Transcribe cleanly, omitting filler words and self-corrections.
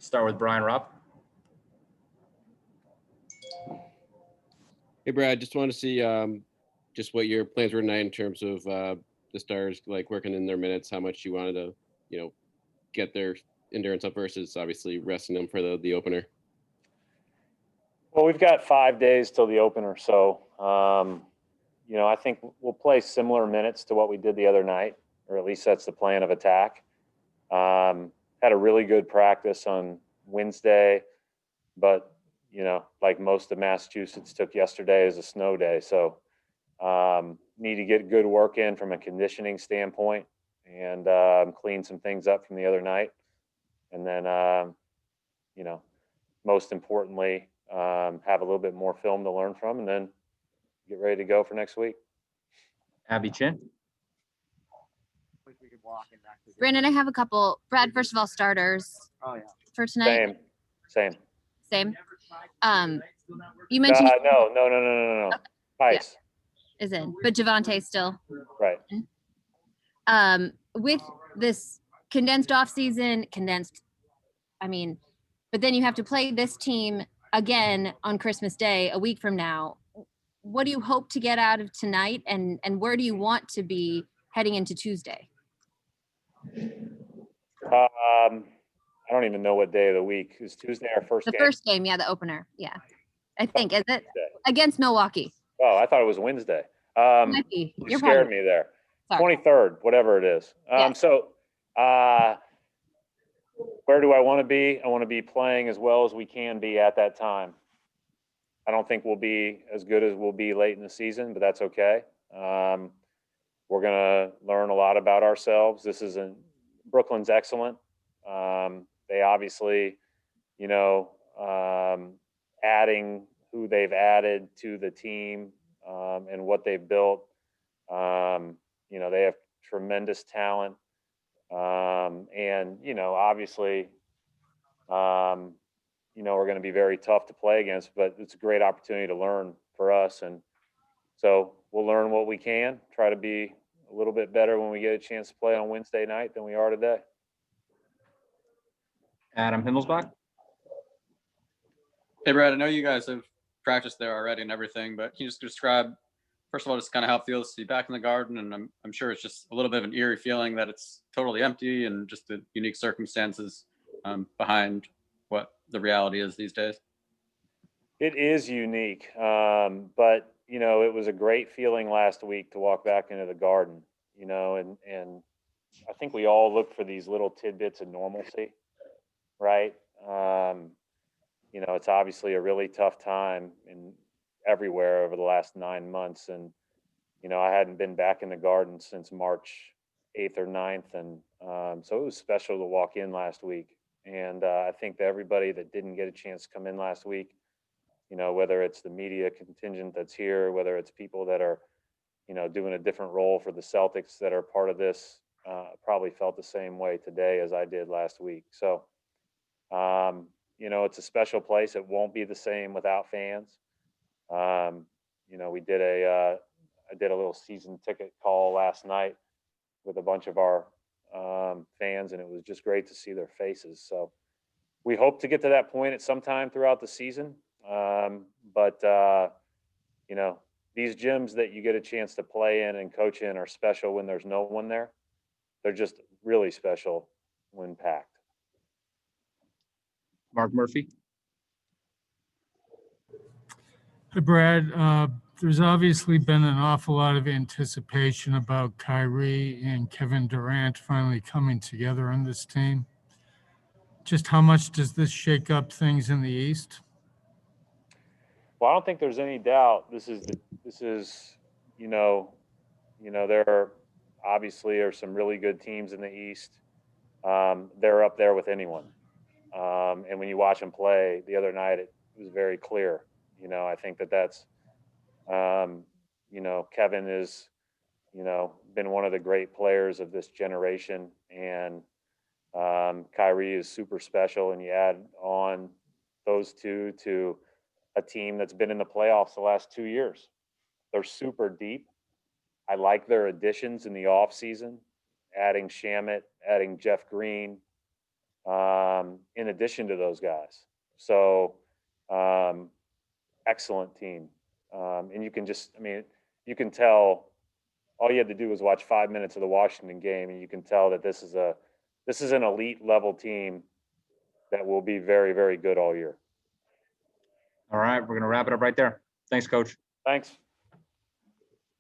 Start with Brian Rupp. Hey, Brad, just want to see just what your plans were tonight in terms of the Stars, like working in their minutes, how much you wanted to, get their endurance up versus obviously resting them for the opener. Well, we've got 5 days till the opener, so I think we'll play similar minutes to what we did the other night, or at least that's the plan of attack. Had a really good practice on Wednesday, but like most of Massachusetts, took yesterday as a snow day, so need to get good work in from a conditioning standpoint and clean some things up from the other night, and then most importantly, have a little bit more film to learn from, and then get ready to go for next week. Abby Chin. Brandon, I have a couple. Brad, first of all, starters for tonight. Same. You mentioned No. Theis is in, but Javonte still. Right. With this condensed off season, but then you have to play this team again on Christmas Day, a week from now. What do you hope to get out of tonight, and where do you want to be heading into Tuesday? I don't even know what day of the week. Is Tuesday our first game? The first game, yeah, the opener. Yeah. I think, is it? Against Milwaukee. Oh, I thought it was Wednesday. Might be. You scared me there. Sorry. 23rd, whatever it is. So where do I want to be? I want to be playing as well as we can be at that time. I don't think we'll be as good as we'll be late in the season, but that's okay. We're going to learn a lot about ourselves. Brooklyn's excellent. They obviously, adding who they've added to the team and what they've built. They have tremendous talent. Obviously, we're going to be very tough to play against, but it's a great opportunity to learn for us. And so we'll learn what we can, try to be a little bit better when we get a chance to play on Wednesday night than we are today. Adam Himmelsbach. Hey, Brad, I know you guys have practiced there already and everything, but can you just describe, first of all, just kind of how it feels to be back in the Garden? And I'm sure it's just a little bit of an eerie feeling that it's totally empty and just the unique circumstances behind what the reality is these days. It is unique, but it was a great feeling last week to walk back into the Garden, and I think we all look for these little tidbits of normalcy, right? It's obviously a really tough time everywhere over the last 9 months, and I hadn't been back in the Garden since March 8th or 9th, and so it was special to walk in last week. And I think that everybody that didn't get a chance to come in last week, whether it's the media contingent that's here, whether it's people that are, doing a different role for the Celtics that are part of this, probably felt the same way today as I did last week. So, it's a special place. It won't be the same without fans. I did a little season ticket call last night with a bunch of our fans, and it was just great to see their faces. So we hope to get to that point at some time throughout the season. But these gyms that you get a chance to play in and coach in are special when there's no one there. They're just really special when packed. Mark Murphy. Hi, Brad. There's obviously been an awful lot of anticipation about Kyrie and Kevin Durant finally coming together on this team. Just how much does this shake up things in the East? Well, I don't think there's any doubt. There obviously are some really good teams in the East. They're up there with anyone. And when you watch them play the other night, it was very clear. I think that's, Kevin is, been one of the great players of this generation, and Kyrie is super special. And you add on those two to a team that's been in the playoffs the last 2 years. They're super deep. I like their additions in the offseason, adding Shamet, adding Jeff Green, in addition to those guys. So excellent team. And you can just, I mean, you can tell, all you had to do was watch 5 minutes of the Washington game, and you can tell that this is an elite level team that will be very, very good all year. All right, we're going to wrap it up right there. Thanks, Coach. Thanks.